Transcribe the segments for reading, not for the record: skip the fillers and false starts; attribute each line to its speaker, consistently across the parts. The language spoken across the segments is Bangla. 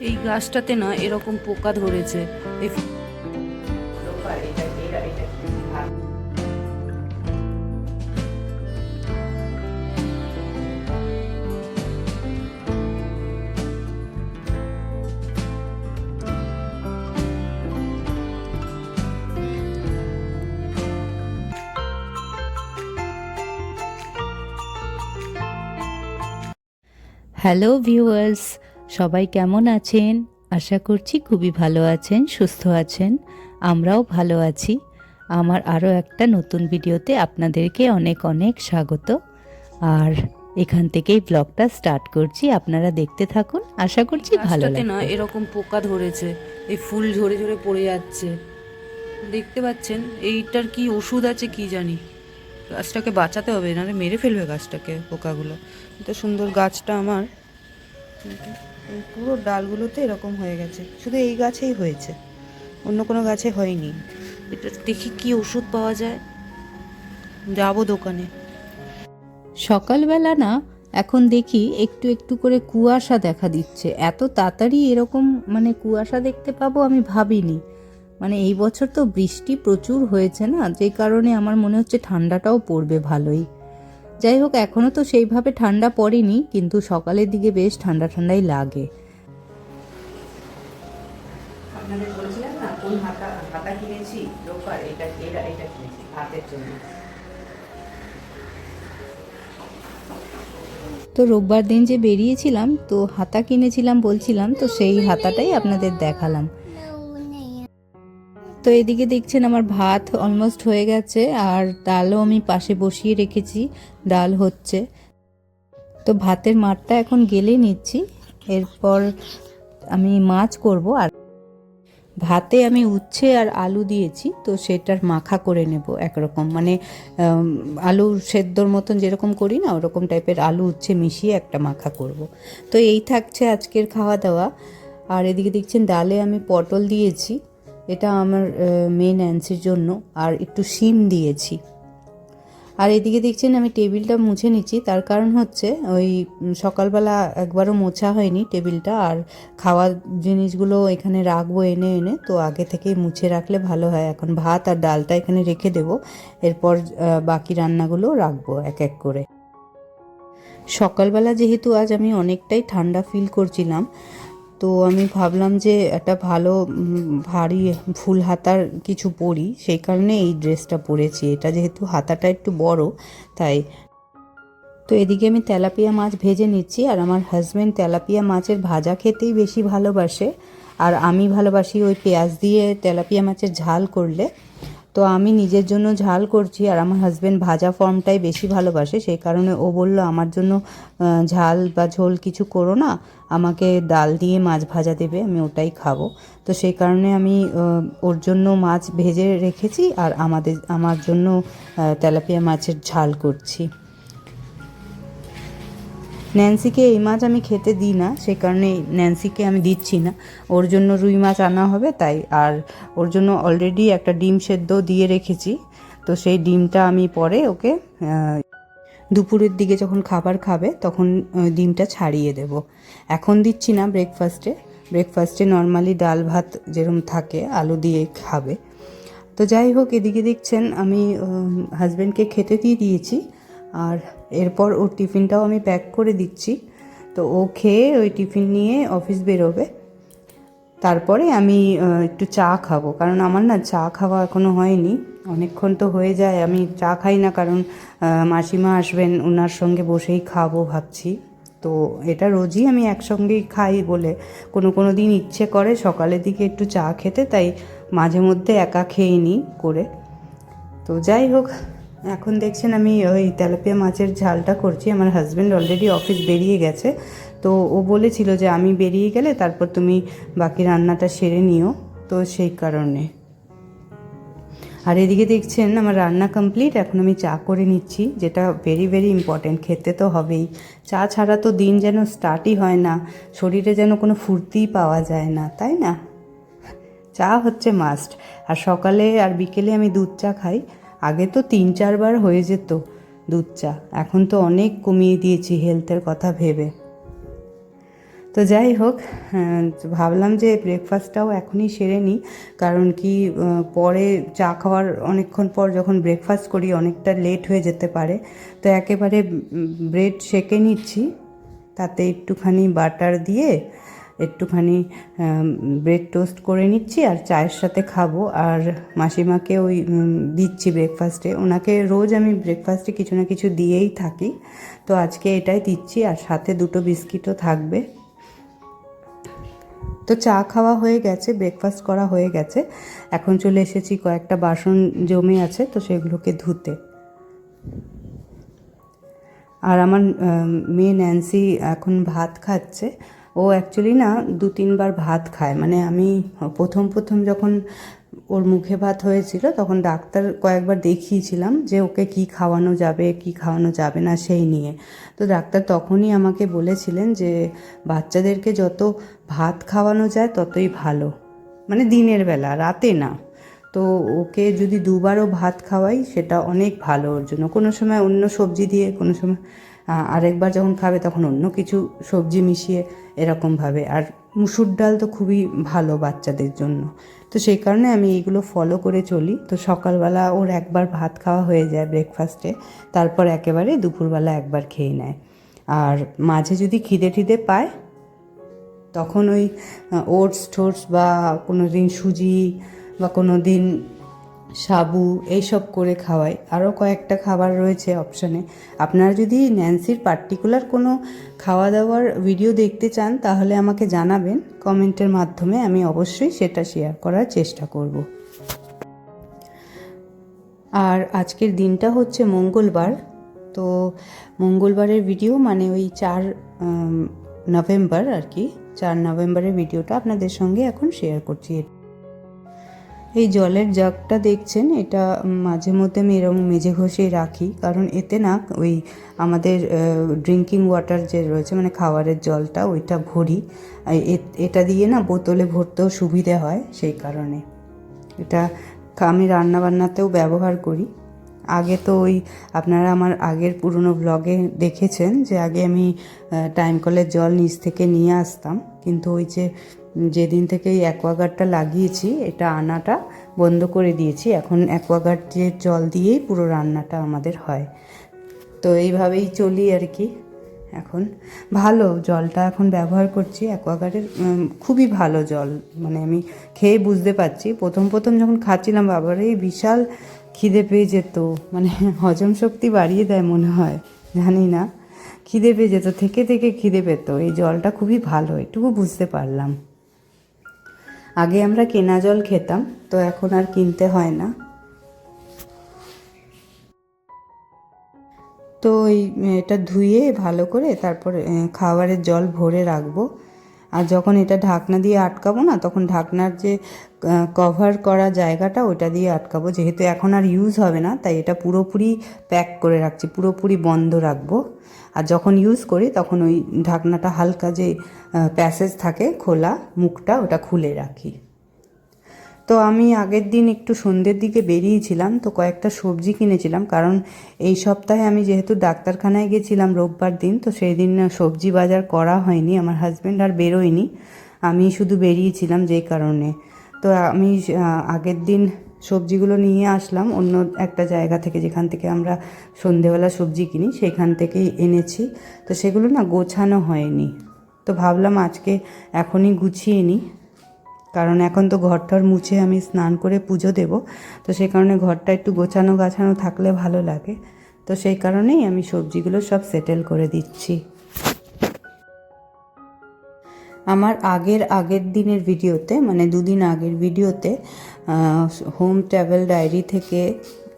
Speaker 1: এই গাছটাতে না এরকম পোকা ধরেছে। এই
Speaker 2: হ্যালো ভিউয়ার্স, সবাই কেমন আছেন? আশা করছি খুবই ভালো আছেন, সুস্থ আছেন। আমরাও ভালো আছি। আমার আরও একটা নতুন ভিডিওতে আপনাদেরকে অনেক অনেক স্বাগত। আর এখান থেকেই ব্লগটা স্টার্ট করছি, আপনারা দেখতে থাকুন, আশা করছি ভালো
Speaker 1: গাছটাতে না
Speaker 2: লাগবে।
Speaker 1: এরকম পোকা ধরেছে। এই ফুল ঝরে ঝরে পড়ে যাচ্ছে, দেখতে পাচ্ছেন। এইটার কি ওষুধ আছে কি জানি। গাছটাকে বাঁচাতে হবে, নাহলে মেরে ফেলবে গাছটাকে পোকাগুলো। এত সুন্দর গাছটা আমার, কিন্তু এই পুরো ডালগুলোতে এরকম হয়ে গেছে। শুধু এই গাছেই হয়েছে, অন্য কোনো গাছে হয়নি। এটা দেখি কি ওষুধ পাওয়া যায়, যাবো দোকানে।
Speaker 2: সকালবেলা না এখন দেখি একটু একটু করে কুয়াশা দেখা দিচ্ছে। এত তাড়াতাড়ি এরকম মানে কুয়াশা দেখতে পাবো আমি ভাবিনি। মানে এই বছর তো বৃষ্টি প্রচুর হয়েছে না, যে কারণে আমার মনে হচ্ছে ঠান্ডাটাও পড়বে ভালোই। যাই হোক, এখনও তো সেইভাবে ঠান্ডা পড়েনি, কিন্তু সকালের দিকে বেশ ঠান্ডা ঠান্ডাই লাগে।
Speaker 1: আপনাদের বলেছিলাম না কোন হাতা হাতা কিনেছি, লোকার এটা এটা কিনেছি হাতের জন্য।
Speaker 2: তো রোববার দিন যে বেরিয়েছিলাম, তো হাতা কিনেছিলাম বলছিলাম, তো সেই হাতাটাই আপনাদের দেখালাম। তো এদিকে দেখছেন আমার ভাত অলমোস্ট হয়ে গেছে, আর ডালও আমি পাশে বসিয়ে রেখেছি, ডাল হচ্ছে। তো ভাতের মাঠটা এখন গেলে নিচ্ছি, এরপর আমি মাছ করব। আর ভাতে আমি উচ্ছে আর আলু দিয়েছি, তো সেটার মাখা করে নেব একরকম, মানে আলু সেদ্ধর মতন যেরকম করি না, ওরকম টাইপের আলু উচ্ছে মিশিয়ে একটা মাখা করব। তো এই থাকছে আজকের খাওয়া দাওয়া। আর এদিকে দেখছেন ডালে আমি পটল দিয়েছি, এটা আমার মেয়ে ন্যান্সির জন্য, আর একটু শিম দিয়েছি। আর এদিকে দেখছেন আমি টেবিলটা মুছে নিচ্ছি, তার কারণ হচ্ছে ওই সকালবেলা একবারও মোছা হয়নি টেবিলটা, আর খাওয়ার জিনিসগুলো এখানে রাখবো এনে এনে, তো আগে থেকেই মুছে রাখলে ভালো হয়। এখন ভাত আর ডালটা এখানে রেখে দেবো, এরপর বাকি রান্নাগুলো রাখবো এক এক করে। সকালবেলা যেহেতু আজ আমি অনেকটাই ঠান্ডা ফিল করছিলাম, তো আমি ভাবলাম যে একটা ভালো ভারী ফুল হাতার কিছু পরি, সেই কারণে এই ড্রেসটা পরেছি। এটা যেহেতু হাতাটা একটু বড়, তাই। তো এদিকে আমি তেলাপিয়া মাছ ভেজে নিচ্ছি, আর আমার হাজব্যান্ড তেলাপিয়া মাছের ভাজা খেতেই বেশি ভালোবাসে, আর আমি ভালোবাসি ওই পেঁয়াজ দিয়ে তেলাপিয়া মাছের ঝাল করলে। তো আমি নিজের জন্য ঝাল করছি, আর আমার হাজব্যান্ড ভাজা ফর্মটাই বেশি ভালোবাসে, সেই কারণে ও বলল আমার জন্য ঝাল বা ঝোল কিছু করো না, আমাকে ডাল দিয়ে মাছ ভাজা দেবে, আমি ওটাই খাবো। তো সেই কারণে আমি ওর জন্য মাছ ভেজে রেখেছি, আর আমার জন্য তেলাপিয়া মাছের ঝাল করছি। ন্যান্সিকে এই মাছ আমি খেতে দিই না, সেই কারণে ন্যান্সিকে আমি দিচ্ছি না। ওর জন্য রুই মাছ আনা হবে তাই। আর ওর জন্য অলরেডি একটা ডিম সেদ্ধ দিয়ে রেখেছি, তো সেই ডিমটা আমি পরে ওকে দুপুরের দিকে যখন খাবার খাবে তখন ডিমটা ছাড়িয়ে দেব। এখন দিচ্ছি না ব্রেকফাস্টে নর্মালি ডাল ভাত যেরকম থাকে আলু দিয়ে খাবে। তো যাই হোক, এদিকে দেখছেন আমি হাজব্যান্ডকে খেতে দিয়ে দিয়েছি, আর এরপর ওর টিফিনটাও আমি প্যাক করে দিচ্ছি। তো ও খেয়ে ওই টিফিন নিয়ে অফিস বেরোবে। তারপরে আমি একটু চা খাবো, কারণ আমার না চা খাওয়া এখনও হয়নি, অনেকক্ষণ তো হয়ে যায়। আমি চা খাই না, কারণ মাসিমা আসবেন, ওনার সঙ্গে বসেই খাবো ভাবছি। তো এটা রোজই আমি একসঙ্গেই খাই বলে কোনো কোনো দিন ইচ্ছে করে সকালের দিকে একটু চা খেতে, তাই মাঝে মধ্যে একা খেয়ে নিই করে। তো যাই হোক, এখন দেখছেন আমি ওই তেলাপিয়া মাছের ঝালটা করছি। আমার হাজব্যান্ড অলরেডি অফিস বেরিয়ে গেছে, তো ও বলেছিল যে আমি বেরিয়ে গেলে তারপর তুমি বাকি রান্নাটা সেরে নিও, তো সেই কারণে। আর এদিকে দেখছেন আমার রান্না কমপ্লিট, এখন আমি চা করে নিচ্ছি, যেটা ভেরি ভেরি ইম্পর্ট্যান্ট, খেতে তো হবেই। চা ছাড়া তো দিন যেন স্টার্টই হয় না, শরীরে যেন কোনো ফুর্তিই পাওয়া যায় না, তাই না? চা হচ্ছে মাস্ট। আর সকালে আর বিকেলে আমি দুধ চা খাই। আগে তো 3-4 বার হয়ে যেত দুধ চা, এখন তো অনেক কমিয়ে দিয়েছি হেলথের কথা ভেবে। তো যাই হোক, ভাবলাম যে ব্রেকফাস্টটাও এখনই সেরে নিই, কারণ কি পরে চা খাওয়ার অনেকক্ষণ পর যখন ব্রেকফাস্ট করি অনেকটা লেট হয়ে যেতে পারে। তো একেবারে ব্রেড সেঁকে নিচ্ছি, তাতে একটুখানি বাটার দিয়ে একটুখানি ব্রেড টোস্ট করে নিচ্ছি আর চায়ের সাথে খাবো। আর মাসিমাকে ওই দিচ্ছি ব্রেকফাস্টে, ওনাকে রোজ আমি ব্রেকফাস্টে কিছু না কিছু দিয়েই থাকি, তো আজকে এটাই দিচ্ছি আর সাথে 2টো বিস্কিটও থাকবে। তো চা খাওয়া হয়ে গেছে, ব্রেকফাস্ট করা হয়ে গেছে, এখন চলে এসেছি কয়েকটা বাসন জমে আছে তো সেগুলোকে ধুতে। আর আমার মেয়ে ন্যান্সি এখন ভাত খাচ্ছে। ও অ্যাকচুয়ালি না 2-3বার ভাত খায়, মানে আমি প্রথম যখন ওর মুখে ভাত হয়েছিল তখন ডাক্তার কয়েকবার দেখিয়েছিলাম যে ওকে কি খাওয়ানো যাবে কি খাওয়ানো যাবে না সেই নিয়ে। তো ডাক্তার তখনই আমাকে বলেছিলেন যে বাচ্চাদেরকে যত ভাত খাওয়ানো যায় ততই ভালো, মানে দিনের বেলা, রাতে না। তো ওকে যদি 2বারও ভাত খাওয়াই সেটা অনেক ভালো ওর জন্য। কোনো সময় অন্য সবজি দিয়ে, কোনো সময় আরেকবার যখন খাবে তখন অন্য কিছু সবজি মিশিয়ে এরকমভাবে। আর মুসুর ডাল তো খুবই ভালো বাচ্চাদের জন্য, তো সেই কারণে আমি এইগুলো ফলো করে চলি। তো সকালবেলা ওর একবার ভাত খাওয়া হয়ে যায় ব্রেকফাস্টে, তারপর একেবারে দুপুরবেলা একবার খেয়ে নেয়। আর মাঝে যদি খিদে পায় তখন ওই ওটস টোটস বা কোনো দিন সুজি বা কোনো দিন সাবু এইসব করে খাওয়াই। আরও কয়েকটা খাবার রয়েছে অপশানে। আপনারা যদি ন্যান্সির পার্টিকুলার কোনো খাওয়া দাওয়ার ভিডিও দেখতে চান তাহলে আমাকে জানাবেন কমেন্টের মাধ্যমে, আমি অবশ্যই সেটা শেয়ার করার চেষ্টা করব। আর আজকের দিনটা হচ্ছে মঙ্গলবার, তো মঙ্গলবারের ভিডিও মানে ওই 4 নভেম্বর আর কি, 4 নভেম্বরের ভিডিওটা আপনাদের সঙ্গে এখন শেয়ার করছি। এই জলের জাগটা দেখছেন, এটা মাঝে মধ্যে আমি এরকম মেজে ঘষে রাখি, কারণ এতে না ওই আমাদের ড্রিঙ্কিং ওয়াটার যে রয়েছে মানে খাবারের জলটা ওইটা ভরি, এটা দিয়ে না বোতলে ভরতেও সুবিধে হয়, সেই কারণে এটা আমি রান্নাবান্নাতেও ব্যবহার করি। আগে তো ওই আপনারা আমার আগের পুরনো ব্লগে দেখেছেন যে আগে আমি টাইম কলের জল নিচ থেকে নিয়ে আসতাম, কিন্তু ওই যেদিন থেকে এই অ্যাকোয়াগার্ডটা লাগিয়েছি এটা আনাটা বন্ধ করে দিয়েছি। এখন অ্যাকোয়াগার্ড যে জল দিয়েই পুরো রান্নাটা আমাদের হয়, তো এইভাবেই চলি আর কি। এখন ভালো জলটা এখন ব্যবহার করছি, অ্যাকোয়াগার্ডের খুবই ভালো জল, মানে আমি খেয়ে বুঝতে পারছি। প্রথম যখন খাচ্ছিলাম বাবারে বিশাল খিদে পেয়ে যেত, মানে হজম শক্তি বাড়িয়ে দেয় মনে হয়, জানি না, খিদে পেয়ে যেত, থেকে খিদে পেত। এই জলটা খুবই ভালো, এটুকু বুঝতে পারলাম। আগে আমরা কেনা জল খেতাম, তো এখন আর কিনতে হয় না। তো এটা ধুয়ে ভালো করে তারপর খাবারের জল ভরে রাখবো। আর যখন এটা ঢাকনা দিয়ে আটকাবো না, তখন ঢাকনার যে কভার করা জায়গাটা ওটা দিয়ে আটকাবো, যেহেতু এখন আর ইউজ হবে না তাই এটা পুরোপুরি প্যাক করে রাখছি, পুরোপুরি বন্ধ রাখবো। আর যখন ইউজ করি তখন ওই ঢাকনাটা হালকা যে প্যাসেজ থাকে খোলা মুখটা ওটা খুলে রাখি। তো আমি আগের দিন একটু সন্ধ্যের দিকে বেরিয়েছিলাম, তো কয়েকটা সবজি কিনেছিলাম, কারণ এই সপ্তাহে আমি যেহেতু ডাক্তারখানায় গেছিলাম রোববার দিন, তো সেই দিন সবজি বাজার করা হয়নি, আমার হাজব্যান্ড আর বেরোয়নি, আমি শুধু বেরিয়েছিলাম যেই কারণে। তো আমি আগের দিন সবজিগুলো নিয়ে আসলাম অন্য একটা জায়গা থেকে, যেখান থেকে আমরা সন্ধেবেলা সবজি কিনি সেখান থেকেই এনেছি। তো সেগুলো না গোছানো হয়নি, তো ভাবলাম আজকে এখনই গুছিয়ে নিই, কারণ এখন তো ঘরটার মুছে আমি স্নান করে পুজো দেব, তো সেই কারণে ঘরটা একটু গোছানো গাছানো থাকলে ভালো লাগে। তো সেই কারণেই আমি সবজিগুলো সব সেটেল করে দিচ্ছি। আমার আগের দিনের ভিডিওতে, মানে 2 দিন আগের ভিডিওতে হোম ট্রাভেল ডায়েরি থেকে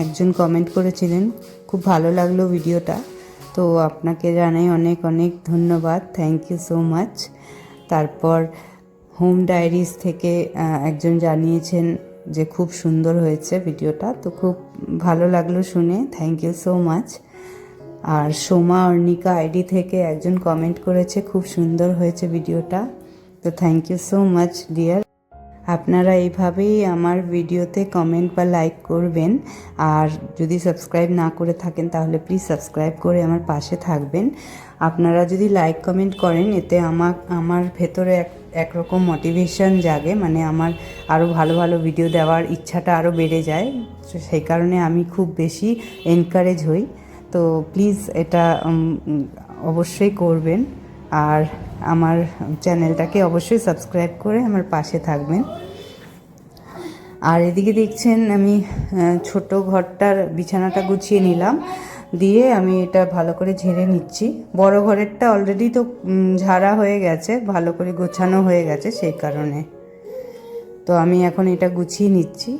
Speaker 2: একজন কমেন্ট করেছিলেন, খুব ভালো লাগলো ভিডিওটা, তো আপনাকে জানাই অনেক অনেক ধন্যবাদ, থ্যাংক ইউ সো মাচ। তারপর হোম ডায়েরিজ থেকে একজন জানিয়েছেন যে খুব সুন্দর হয়েছে ভিডিওটা, তো খুব ভালো লাগলো শুনে, থ্যাংক ইউ সো মাচ। আর সোমা অর্ণিকা আইডি থেকে একজন কমেন্ট করেছে খুব সুন্দর হয়েছে ভিডিওটা, তো thank you so much dear. আপনারা এইভাবেই আমার ভিডিওতে কমেন্ট বা লাইক করবেন। আর যদি সাবস্ক্রাইব না করে থাকেন তাহলে প্লিজ সাবস্ক্রাইব করে আমার পাশে থাকবেন। আপনারা যদি লাইক কমেন্ট করেন এতে আমার ভেতরে একরকম মোটিভেশন জাগে, মানে আমার আরও ভালো ভালো ভিডিও দেওয়ার ইচ্ছাটা আরও বেড়ে যায়। তো সেই কারণে আমি খুব বেশি এনকারেজ হই। তো প্লিজ এটা অবশ্যই করবেন। আর আমার চ্যানেলটাকে অবশ্যই সাবস্ক্রাইব করে আমার পাশে থাকবেন। আর এদিকে দেখছেন আমি ছোট ঘরটার বিছানাটা গুছিয়ে নিলাম, দিয়ে আমি এটা ভালো করে ঝেড়ে নিচ্ছি। বড় ঘরেরটা অলরেডি তো ঝাড়া হয়ে গেছে, ভালো করে গোছানো হয়ে গেছে, সেই কারণে তো আমি এখন এটা গুছিয়ে নিচ্ছি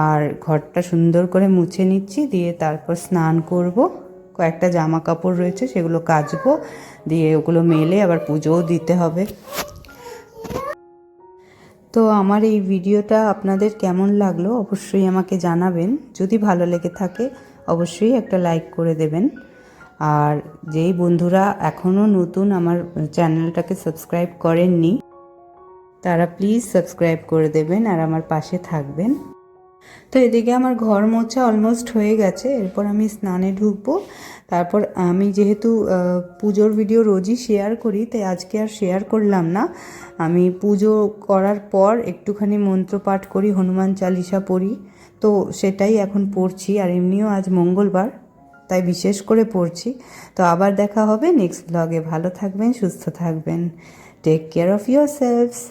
Speaker 2: আর ঘরটা সুন্দর করে মুছে নিচ্ছি। দিয়ে তারপর স্নান করব, কয়েকটা জামা কাপড় রয়েছে সেগুলো কাচবো, দিয়ে ওগুলো মেলে আবার পুজোও দিতে হবে। তো আমার এই ভিডিওটা আপনাদের কেমন লাগলো অবশ্যই আমাকে জানাবেন। যদি ভালো লেগে থাকে অবশ্যই একটা লাইক করে দেবেন। আর যেই বন্ধুরা এখনও নতুন আমার চ্যানেলটাকে সাবস্ক্রাইব করেননি তারা প্লিজ সাবস্ক্রাইব করে দেবেন আর আমার পাশে থাকবেন। তো এদিকে আমার ঘর মোছা অলমোস্ট হয়ে গেছে, এরপর আমি স্নানে ঢুকবো। তারপর আমি যেহেতু পুজোর ভিডিও রোজই শেয়ার করি তাই আজকে আর শেয়ার করলাম না। আমি পুজো করার পর একটুখানি মন্ত্র পাঠ করি, হনুমান চালিসা পড়ি, তো সেটাই এখন পড়ছি। আর এমনিও আজ মঙ্গলবার তাই বিশেষ করে পড়ছি। তো আবার দেখা হবে নেক্সট ব্লগে। ভালো থাকবেন, সুস্থ থাকবেন। Take care of your selves.